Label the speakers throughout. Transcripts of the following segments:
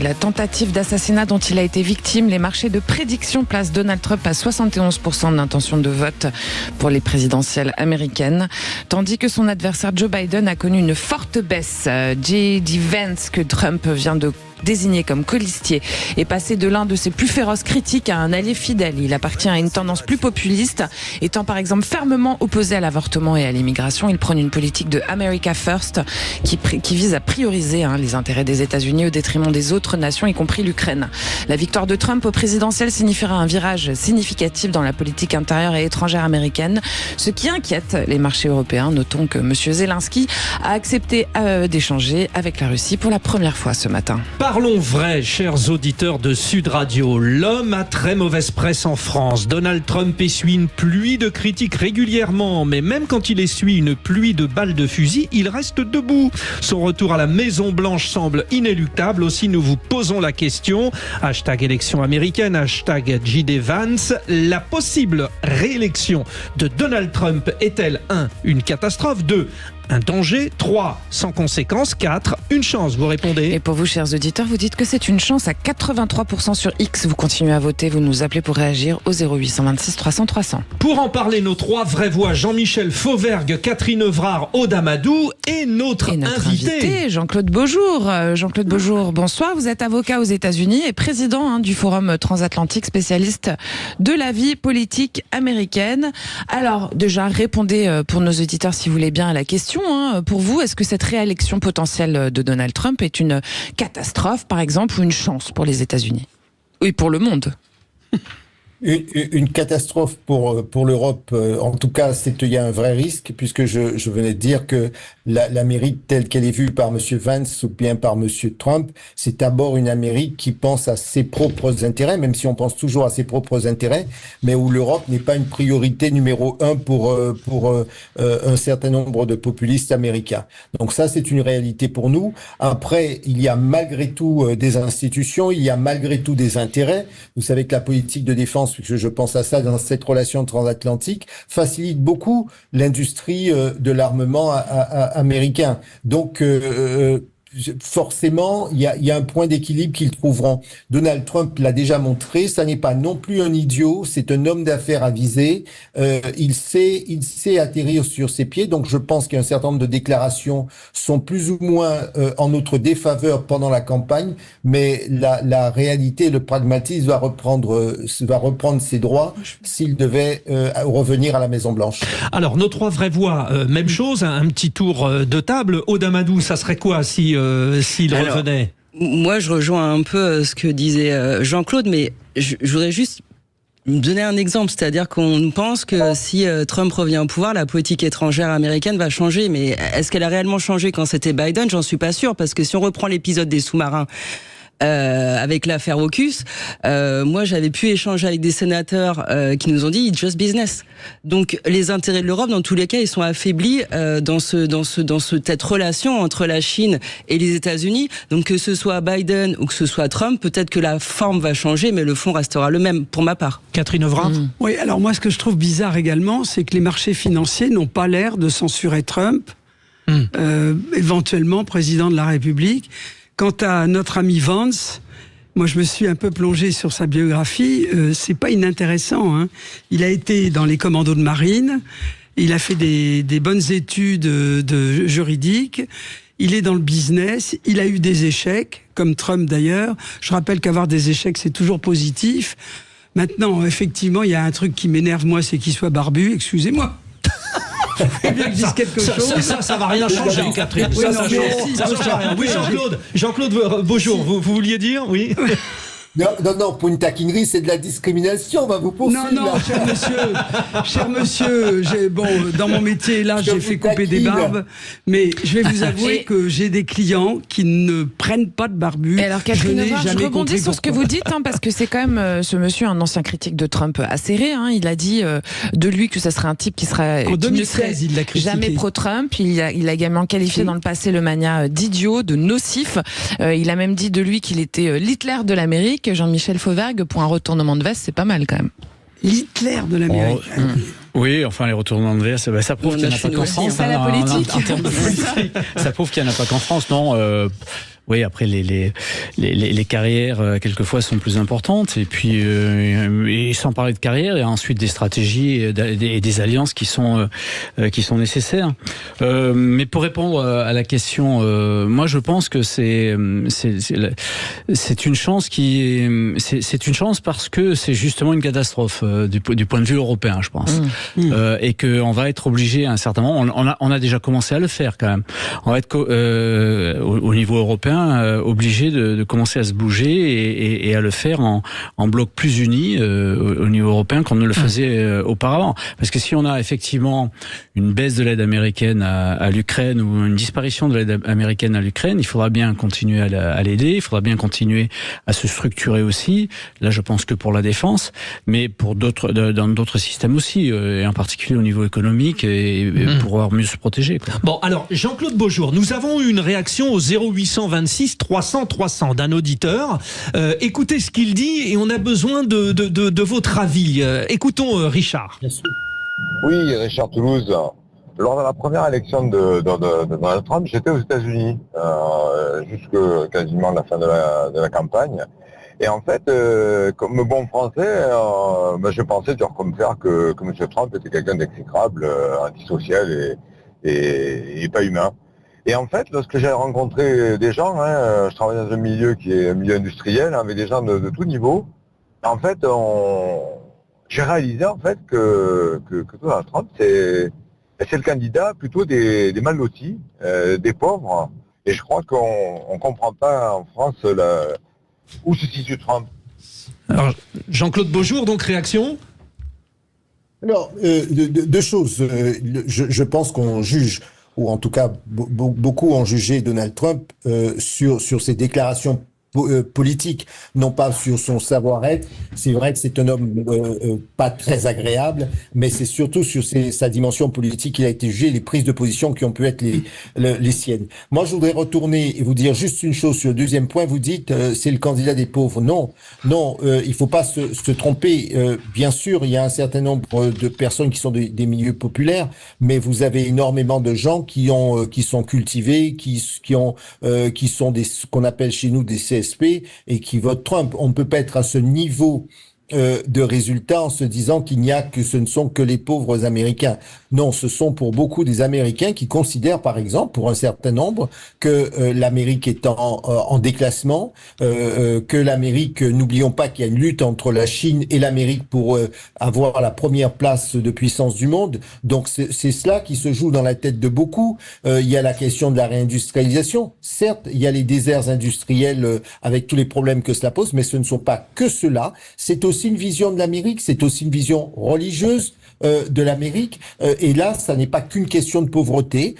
Speaker 1: La tentative d'assassinat dont il a été victime, les marchés de prédiction placent Donald Trump à 71% d'intention de vote pour les présidentielles américaines, tandis que son adversaire Joe Biden a connu une forte baisse. J.D. Vance, que Trump vient de désigné comme colistier, est passé de l'un de ses plus féroces critiques à un allié fidèle. Il appartient à une tendance plus populiste, étant par exemple fermement opposé à l'avortement et à l'immigration. Il prône une politique de America First qui vise à prioriser les intérêts des États-Unis au détriment des autres nations, y compris l'Ukraine. La victoire de Trump au présidentiel signifiera un virage significatif dans la politique intérieure et étrangère américaine, ce qui inquiète les marchés européens. Notons que M. Zelensky a accepté d'échanger avec la Russie pour la première fois ce matin.
Speaker 2: Parlons vrai, chers auditeurs de Sud Radio. L'homme a très mauvaise presse en France. Donald Trump essuie une pluie de critiques régulièrement, mais même quand il essuie une pluie de balles de fusil, il reste debout. Son retour à la Maison-Blanche semble inéluctable. Aussi, nous vous posons la question. Hashtag élection américaine, hashtag J.D. Vance. La possible réélection de Donald Trump est-elle 1. Une catastrophe, 2. Un danger, 3. Sans conséquence, 4. Une chance, vous répondez.
Speaker 1: Et pour vous, chers auditeurs, vous dites que c'est une chance à 83% sur X. Vous continuez à voter, vous nous appelez pour réagir au 0826 300 300.
Speaker 2: Pour en parler, nos 3 vraies voix, Jean-Michel Fauvergue, Catherine Evrard, Aude Amadou et notre invité,
Speaker 1: Jean-Claude Beaujour. Jean-Claude Beaujour, bonsoir. Vous êtes avocat aux États-Unis et président du Forum transatlantique, spécialiste de la vie politique américaine. Alors, déjà, répondez pour nos auditeurs, si vous voulez bien, à la question. Pour vous, est-ce que cette réélection potentielle de Donald Trump est une catastrophe, par exemple, ou une chance pour les États-Unis? Oui, pour le monde.
Speaker 3: Une catastrophe pour l'Europe. En tout cas, il y a un vrai risque, puisque je venais de dire que l'Amérique telle qu'elle est vue par M. Vance ou bien par M. Trump, c'est d'abord une Amérique qui pense à ses propres intérêts, même si on pense toujours à ses propres intérêts, mais où l'Europe n'est pas une priorité numéro 1 pour un certain nombre de populistes américains. Donc ça, c'est une réalité pour nous. Après, il y a malgré tout des institutions, il y a malgré tout des intérêts. Vous savez que la politique de défense, puisque je pense à ça dans cette relation transatlantique, facilite beaucoup l'industrie de l'armement américain. Donc, forcément, il y a un point d'équilibre qu'ils trouveront. Donald Trump l'a déjà montré, ça n'est pas non plus un idiot, c'est un homme d'affaires avisé. Il sait atterrir sur ses pieds. Donc, je pense qu'un certain nombre de déclarations sont plus ou moins en notre défaveur pendant la campagne, mais la réalité, le pragmatisme va reprendre ses droits s'il devait revenir à la Maison-Blanche.
Speaker 2: Alors, nos 3 vraies voix, même chose, un petit tour de table. Aude Amadou, ça serait quoi s'il revenait?
Speaker 4: Moi, je rejoins un peu ce que disait Jean-Claude, mais je voudrais juste donner un exemple, c'est-à-dire qu'on pense que si Trump revient au pouvoir, la politique étrangère américaine va changer, mais est-ce qu'elle a réellement changé quand c'était Biden? J'en suis pas sûr, parce que si on reprend l'épisode des sous-marins, avec l'affaire AUKUS, moi j'avais pu échanger avec des sénateurs qui nous ont dit it's just business. Donc les intérêts de l'Europe, dans tous les cas, ils sont affaiblis dans cette relation entre la Chine et les États-Unis. Donc que ce soit Biden ou que ce soit Trump, peut-être que la forme va changer, mais le fond restera le même, pour ma part.
Speaker 2: Catherine Evrard.
Speaker 5: Oui, alors moi ce que je trouve bizarre également, c'est que les marchés financiers n'ont pas l'air de censurer Trump, éventuellement président de la République. Quant à notre ami Vance, moi je me suis un peu plongé sur sa biographie, c'est pas inintéressant. Il a été dans les commandos de marine, il a fait des bonnes études de juridiques, il est dans le business, il a eu des échecs, comme Trump d'ailleurs. Je rappelle qu'avoir des échecs c'est toujours positif. Maintenant, effectivement, il y a un truc qui m'énerve moi, c'est qu'il soit barbu, excusez-moi. Bien que je dise quelque chose.
Speaker 2: Ça va rien changer, Catherine.
Speaker 5: Oui,
Speaker 2: ça change rien. Oui, Jean-Claude Beaujour, vous vouliez dire? Oui.
Speaker 3: Non, pour une taquinerie, c'est de la discrimination, on va vous poursuivre.
Speaker 5: Non, cher monsieur, dans mon métier, là, j'ai fait couper des barbes, mais je vais vous avouer que j'ai des clients qui ne prennent pas de barbu.
Speaker 1: Et alors, Catherine Evrard, je rebondis sur ce que vous dites, parce que c'est quand même ce monsieur, un ancien critique de Trump acéré. Il a dit de lui que ça serait un type qui serait
Speaker 5: en 2016, il l'a critiqué.
Speaker 1: Jamais pro-Trump. Il a également qualifié dans le passé le mania d'idiot, de nocif. Il a même dit de lui qu'il était l'Hitler de l'Amérique. Jean-Michel Fauvergue, pour un retournement de veste, c'est pas mal quand même.
Speaker 5: L'Hitler de l'Amérique.
Speaker 6: Oui, enfin les retournements de veste, ça prouve qu'il n'y en a pas qu'en France.
Speaker 1: Ça prouve qu'il n'y en a pas qu'en France,
Speaker 6: Ça prouve qu'il n'y en a pas qu'en France, non. Oui, après les carrières quelquefois sont plus importantes, et puis et sans parler de carrière, il y a ensuite des stratégies et des alliances qui sont nécessaires. Mais pour répondre à la question, moi je pense que c'est une chance c'est une chance parce que c'est justement une catastrophe du point de vue européen, je pense, et que on va être obligé à un certain moment. On a déjà commencé à le faire quand même. On va être au niveau européen obligé de commencer à se bouger et à le faire en bloc plus uni au niveau européen qu'on ne le faisait auparavant. Parce que si on a effectivement une baisse de l'aide américaine à l'Ukraine ou une disparition de l'aide américaine à l'Ukraine, il faudra bien continuer à l'aider, il faudra bien continuer à se structurer aussi. Là, je pense que pour la défense, mais pour dans d'autres systèmes aussi, et en particulier au niveau économique, et pouvoir mieux se protéger, quoi.
Speaker 2: Bon, alors, Jean-Claude Beaujour, nous avons eu une réaction au 0826 300 300 d'un auditeur. Écoutez ce qu'il dit et on a besoin de votre avis. Écoutons Richard.
Speaker 7: Oui, Richard Toulouse. Lors de la première élection de Donald Trump, j'étais aux États-Unis, jusque quasiment la fin de la campagne. Et en fait, comme bon français, je pensais dur comme fer que M. Trump était quelqu'un d'exécrable, antisocial et pas humain. Et en fait, lorsque j'ai rencontré des gens, je travaille dans un milieu qui est un milieu industriel, avec des gens de tout niveau. En fait, j'ai réalisé en fait que Donald Trump, c'est le candidat plutôt des mal lotis, des pauvres. Et je crois qu'on comprend pas en France où se situe Trump.
Speaker 2: Alors, Jean-Claude Beaujour, donc réaction ?
Speaker 3: Alors, deux choses. Je pense qu'on juge, ou en tout cas beaucoup ont jugé Donald Trump sur ses déclarations politique, non pas sur son savoir-être. C'est vrai que c'est un homme pas très agréable, mais c'est surtout sur sa dimension politique qu'il a été jugé, les prises de position qui ont pu être les siennes. Moi, je voudrais retourner et vous dire juste une chose sur le deuxième point. Vous dites c'est le candidat des pauvres. Non, il faut pas se tromper. Bien sûr, il y a un certain nombre de personnes qui sont des milieux populaires, mais vous avez énormément de gens qui sont cultivés, qui sont ce qu'on appelle chez nous des CSP et qui votent Trump. On ne peut pas être à ce niveau de résultats en se disant ce ne sont que les pauvres Américains. Non, ce sont pour beaucoup des Américains qui considèrent, par exemple, pour un certain nombre, que l'Amérique est en déclassement, que l'Amérique, n'oublions pas qu'il y a une lutte entre la Chine et l'Amérique pour avoir la première place de puissance du monde. Donc c'est cela qui se joue dans la tête de beaucoup. Il y a la question de la réindustrialisation. Certes, il y a les déserts industriels avec tous les problèmes que cela pose, mais ce ne sont pas que cela. C'est aussi une vision de l'Amérique, c'est aussi une vision religieuse de l'Amérique. Et là, ça n'est pas qu'une question de pauvreté.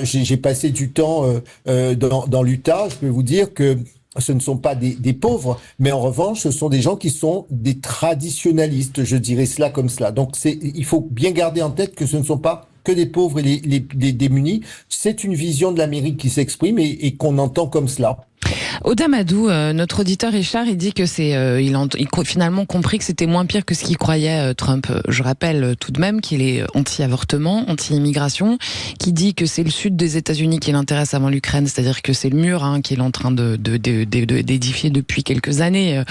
Speaker 3: J'ai passé du temps dans l'Utah. Je peux vous dire que ce ne sont pas des pauvres, mais en revanche, ce sont des gens qui sont des traditionalistes, je dirais cela comme cela. Donc, il faut bien garder en tête que ce ne sont pas que des pauvres et les démunis. C'est une vision de l'Amérique qui s'exprime et qu'on entend comme cela.
Speaker 1: Audamadou, notre auditeur Richard, il dit que il a finalement compris que c'était moins pire que ce qu'il croyait Trump. Je rappelle tout de même qu'il est anti-avortement, anti-immigration, qui dit que c'est le sud des États-Unis qui l'intéresse avant l'Ukraine, c'est-à-dire que c'est le mur qu'il est en train d'édifier depuis quelques années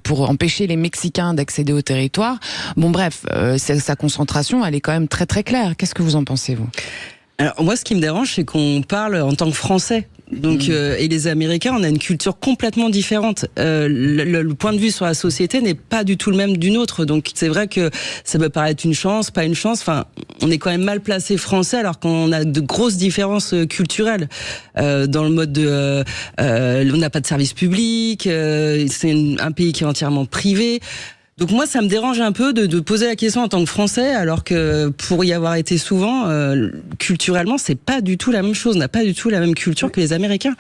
Speaker 1: pour empêcher les Mexicains d'accéder au territoire. Bon bref, sa concentration, elle est quand même très très claire. Qu'est-ce que vous en pensez, vous ?
Speaker 4: Alors moi, ce qui me dérange, c'est qu'on parle en tant que Français. Donc et les Américains, on a une culture complètement différente. Le point de vue sur la société n'est pas du tout le même du nôtre. Donc c'est vrai que ça peut paraître une chance, pas une chance. Enfin, on est quand même mal placé français alors qu'on a de grosses différences culturelles dans le mode de. On n'a pas de service public. C'est un pays qui est entièrement privé. Donc moi, ça me dérange un peu de poser la question en tant que Français, alors que pour y avoir été souvent, culturellement, c'est pas du tout la même chose. On n'a pas du tout la même culture que les Américains.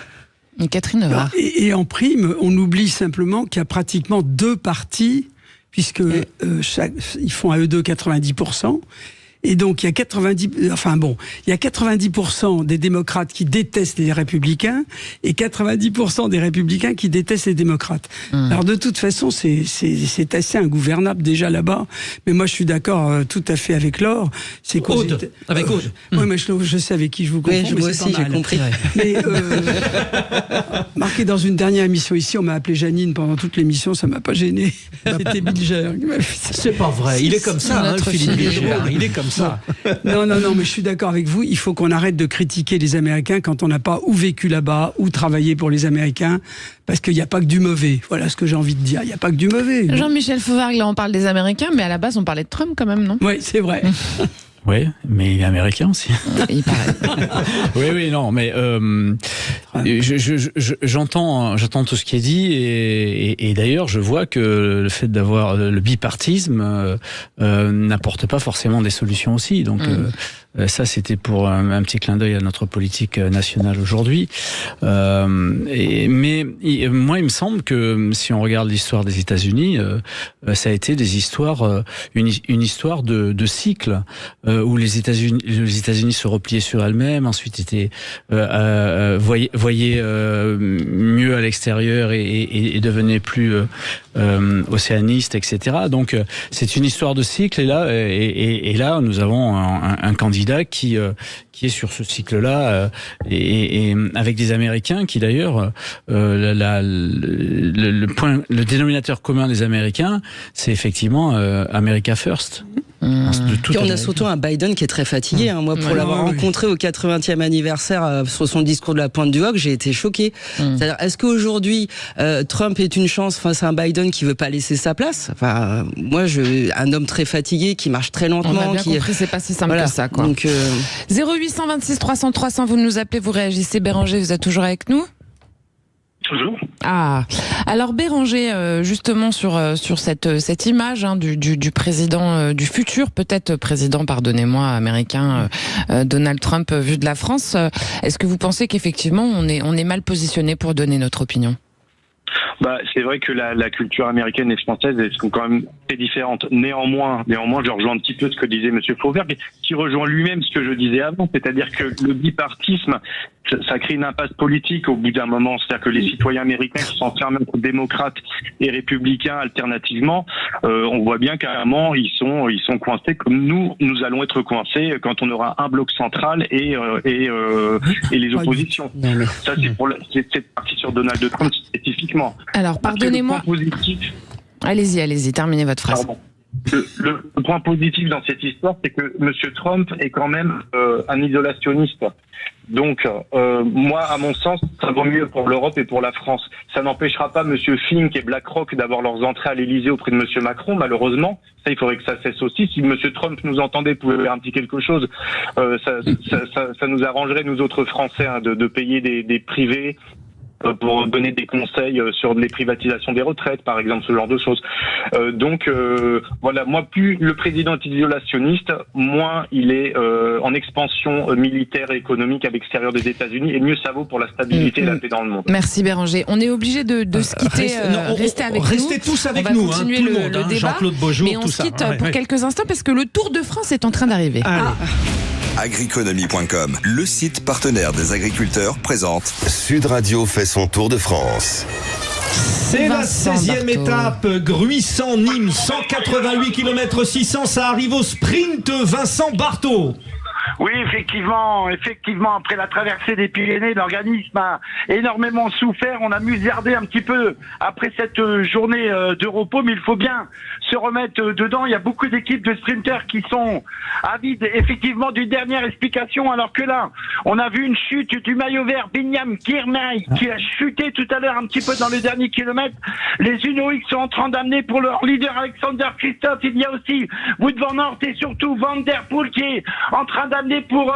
Speaker 1: Et Catherine Navarre.
Speaker 5: Et en prime, on oublie simplement qu'il y a pratiquement deux partis, puisque ils font à eux deux 90%. Et donc, il y a 90% des démocrates qui détestent les républicains et 90% des républicains qui détestent les démocrates. Alors, de toute façon, c'est assez ingouvernable déjà là-bas. Mais moi, je suis d'accord tout à fait avec Laure. C'est
Speaker 2: Aude, avec Aude.
Speaker 5: Oui, mais je sais avec qui je vous confonds.
Speaker 4: Oui, moi aussi, j'ai compris.
Speaker 5: Mais marqué dans une dernière émission ici, on m'a appelé Janine pendant toute l'émission, ça m'a pas gêné. C'était Bilger.
Speaker 2: C'est pas vrai, il est comme ça, Philippe Bilger. Il est comme ça.
Speaker 5: Non, mais je suis d'accord avec vous. Il faut qu'on arrête de critiquer les Américains quand on n'a pas ou vécu là-bas ou travaillé pour les Américains, parce qu'il n'y a pas que du mauvais. Voilà ce que j'ai envie de dire. Il n'y a pas que du mauvais.
Speaker 1: Jean-Michel Fauvergue, là, on parle des Américains, mais à la base, on parlait de Trump quand même, non?
Speaker 5: Oui, c'est vrai.
Speaker 6: Oui, mais il est américain aussi.
Speaker 1: Il paraît.
Speaker 6: Oui, non, mais j'entends tout ce qui est dit et d'ailleurs je vois que le fait d'avoir le bipartisme n'apporte pas forcément des solutions aussi. Donc ça, c'était pour un petit clin d'œil à notre politique nationale aujourd'hui. Mais moi, il me semble que si on regarde l'histoire des États-Unis, ça a été des histoires, une histoire de cycle. Où les États-Unis se repliaient sur elles-mêmes, ensuite voyaient mieux à l'extérieur et devenaient plus océanistes, etc. Donc c'est une histoire de cycle et là nous avons un candidat qui est sur ce cycle-là et avec des Américains qui d'ailleurs le dénominateur commun des Américains, c'est effectivement America First.
Speaker 4: Puis on a surtout un Biden qui est très fatigué. Moi, pour l'avoir rencontré au 80e anniversaire sur son discours de la pointe du Hoc, j'ai été choqué. C'est-à-dire, est-ce qu'aujourd'hui Trump est une chance face à un Biden qui veut pas laisser sa place? Enfin, moi, un homme très fatigué qui marche très lentement.
Speaker 1: On a bien compris, c'est pas si simple que ça, quoi.
Speaker 4: Donc,
Speaker 1: 0826 300 300, vous nous appelez, vous réagissez. Béranger, vous êtes toujours avec nous?
Speaker 8: Toujours.
Speaker 1: Ah, alors Béranger, justement sur cette image du président, du futur peut-être président, pardonnez-moi, américain, Donald Trump vu de la France, est-ce que vous pensez qu'effectivement on est mal positionné pour donner notre opinion?
Speaker 8: C'est vrai que la culture américaine et française, elles sont quand même très différentes. Néanmoins, je rejoins un petit peu ce que disait Monsieur Fauvergue, qui rejoint lui-même ce que je disais avant, c'est-à-dire que le bipartisme, ça crée une impasse politique au bout d'un moment. C'est-à-dire que les citoyens américains qui sont fermés entre démocrates et républicains alternativement, on voit bien carrément ils sont coincés comme nous allons être coincés quand on aura un bloc central et les oppositions. Ça c'est cette partie sur Donald Trump spécifiquement.
Speaker 1: Alors pardonnez-moi. Allez-y, terminez votre phrase.
Speaker 8: Pardon. Le point positif dans cette histoire, c'est que M. Trump est quand même un isolationniste. Donc, moi, à mon sens, ça vaut mieux pour l'Europe et pour la France. Ça n'empêchera pas M. Fink et BlackRock d'avoir leurs entrées à l'Élysée auprès de M. Macron, malheureusement. Ça, il faudrait que ça cesse aussi. Si M. Trump nous entendait, pouvait faire un petit quelque chose, ça nous arrangerait, nous autres Français, de payer des privés pour donner des conseils sur les privatisations des retraites, par exemple, ce genre de choses. Donc, voilà, moi, plus le président est isolationniste, moins il est en expansion militaire et économique à l'extérieur des États-Unis, et mieux ça vaut pour la stabilité et la paix dans le monde.
Speaker 1: Merci Béranger. On est obligé de se quitter. Restez avec nous.
Speaker 2: Restez tous avec nous,
Speaker 1: continuer
Speaker 2: tout le monde,
Speaker 1: le débat.
Speaker 2: Jean-Claude Beaujour,
Speaker 1: mais on se quitte pour quelques instants parce que le Tour de France est en train d'arriver.
Speaker 9: Agriconomie.com, le site partenaire des agriculteurs, présente Sud Radio fait son tour de France.
Speaker 2: C'est la 16e étape, Gruissant-Nîmes, 188 km 600, ça arrive au sprint, Vincent Barthaud.
Speaker 10: Oui, effectivement, après la traversée des Pyrénées, l'organisme a énormément souffert. On a musardé un petit peu après cette journée de repos, mais il faut bien se remettre dedans. Il y a beaucoup d'équipes de sprinters qui sont avides, effectivement, d'une dernière explication, alors que là, on a vu une chute du maillot vert, Binyam Girmay, qui a chuté tout à l'heure un petit peu dans le dernier kilomètre. Les Uno-X sont en train d'amener pour leur leader Alexander Christophe. Il y a aussi Wout van Aert et surtout Van der Poel qui est en train d'amener pour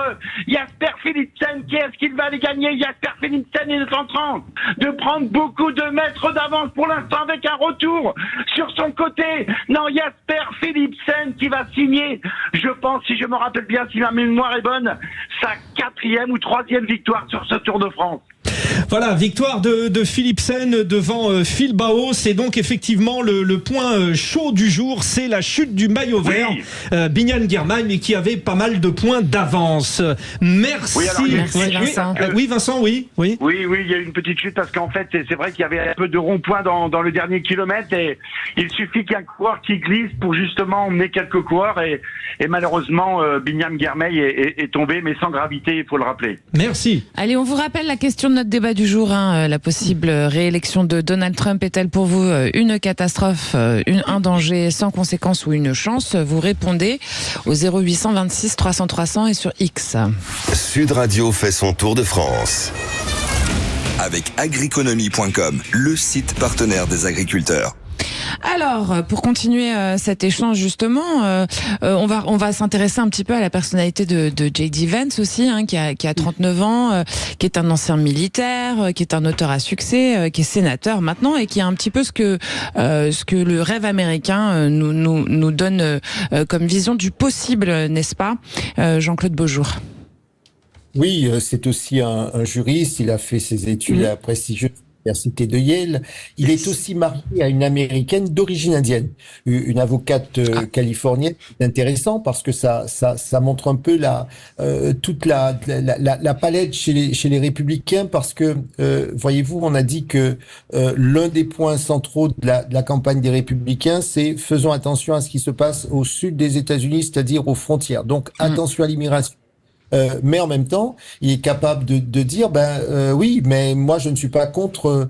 Speaker 10: Jasper Philipsen. Qui est-ce qu'il va aller gagner? Jasper Philipsen est en train de prendre beaucoup de mètres d'avance pour l'instant avec un retour sur son côté. Non, Jasper Philipsen qui va signer, je pense, si je me rappelle bien, si ma mémoire est bonne, sa 4e ou 3e victoire sur ce Tour de France.
Speaker 2: Voilà, victoire de Philipsen devant Phil Bauhaus. C'est donc effectivement le point chaud du jour, c'est la chute du maillot vert, Binyam Girmay, qui avait pas mal de points d'avance. Merci.
Speaker 10: Oui, alors,
Speaker 1: Merci, Vincent.
Speaker 2: Oui, Vincent, oui.
Speaker 10: Oui, il y a eu une petite chute parce qu'en fait, c'est vrai qu'il y avait un peu de rond-point dans le dernier kilomètre et il suffit qu'un coureur qui glisse pour justement emmener quelques coureurs et malheureusement, Binyam Girmay est tombé, mais sans gravité, il faut le rappeler.
Speaker 2: Merci.
Speaker 1: Allez, on vous rappelle la question de notre débat du jour. La possible réélection de Donald Trump est-elle pour vous une catastrophe, un danger sans conséquence ou une chance? Vous répondez au 0826 300 300 et sur X.
Speaker 9: Sud Radio fait son tour de France. Avec agriconomie.com, le site partenaire des agriculteurs.
Speaker 1: Alors, pour continuer cet échange justement, on va s'intéresser un petit peu à la personnalité de J.D. Vance aussi, qui a 39 ans, qui est un ancien militaire, qui est un auteur à succès, qui est sénateur maintenant et qui a un petit peu ce que le rêve américain nous donne comme vision du possible, n'est-ce pas, Jean-Claude Beaujour?
Speaker 3: Oui, c'est aussi un juriste. Il a fait ses études à la prestigieuse Université de Yale. Il est aussi marié à une Américaine d'origine indienne, une avocate californienne. C'est intéressant parce que ça montre un peu toute la palette chez les républicains parce que, voyez-vous, on a dit que l'un des points centraux de la campagne des républicains, c'est faisons attention à ce qui se passe au sud des États-Unis, c'est-à-dire aux frontières. Donc, attention à l'immigration. Mais en même temps, il est capable de dire, oui, mais moi je ne suis pas contre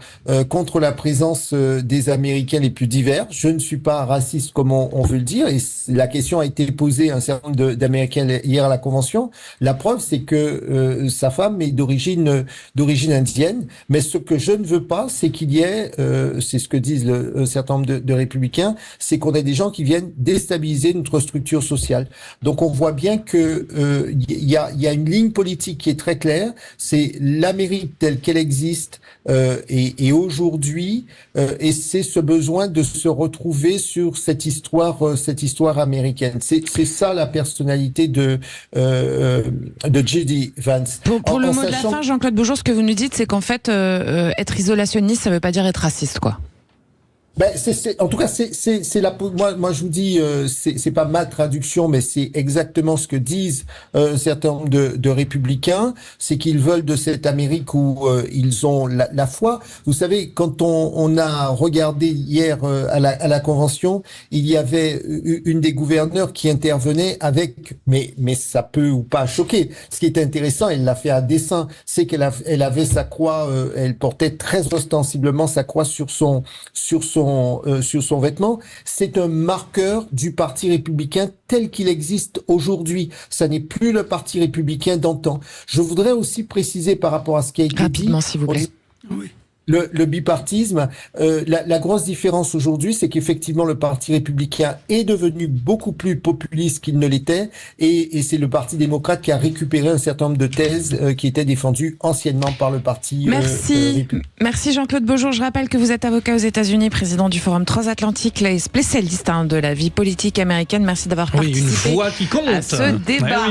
Speaker 3: la présence des Américains les plus divers. Je ne suis pas raciste comme on veut le dire. Et la question a été posée à un certain nombre d'Américains hier à la convention. La preuve, c'est que sa femme est d'origine indienne. Mais ce que je ne veux pas, c'est qu'il y ait, c'est ce que disent un certain nombre de républicains, c'est qu'on ait des gens qui viennent déstabiliser notre structure sociale. Donc on voit bien que il y a une ligne politique qui est très claire, c'est l'Amérique telle qu'elle existe et aujourd'hui, et c'est ce besoin de se retrouver sur cette histoire américaine. C'est ça la personnalité de J.D. Vance.
Speaker 1: Pour le mot de la fin, Jean-Claude Beaujour, ce que vous nous dites, c'est qu'en fait, être isolationniste, ça ne veut pas dire être raciste, quoi.
Speaker 3: En tout cas, moi je vous dis, c'est pas ma traduction, mais c'est exactement ce que disent un certain nombre de républicains, c'est qu'ils veulent de cette Amérique où ils ont la foi. Vous savez, quand on a regardé hier à la convention, il y avait une des gouverneurs qui intervenait avec, mais ça peut ou pas choquer. Ce qui est intéressant, elle l'a fait à dessein, c'est qu'elle avait sa croix, elle portait très ostensiblement sa croix sur son vêtement. C'est un marqueur du Parti républicain tel qu'il existe aujourd'hui. Ça n'est plus le Parti républicain d'antan. Je voudrais aussi préciser par rapport à ce qui a été
Speaker 1: rapidement,
Speaker 3: dit,
Speaker 1: s'il vous plaît.
Speaker 5: Oui.
Speaker 3: Le bipartisme, la grosse différence aujourd'hui, c'est qu'effectivement le Parti républicain est devenu beaucoup plus populiste qu'il ne l'était, et c'est le Parti démocrate qui a récupéré un certain nombre de thèses qui étaient défendues anciennement par le Parti républicain.
Speaker 1: Merci Jean-Claude Beaujour. Je rappelle que vous êtes avocat aux États-Unis, président du Forum transatlantique, les spécialistes de la vie politique américaine. Merci d'avoir participé
Speaker 2: une voix qui compte
Speaker 1: à ce débat.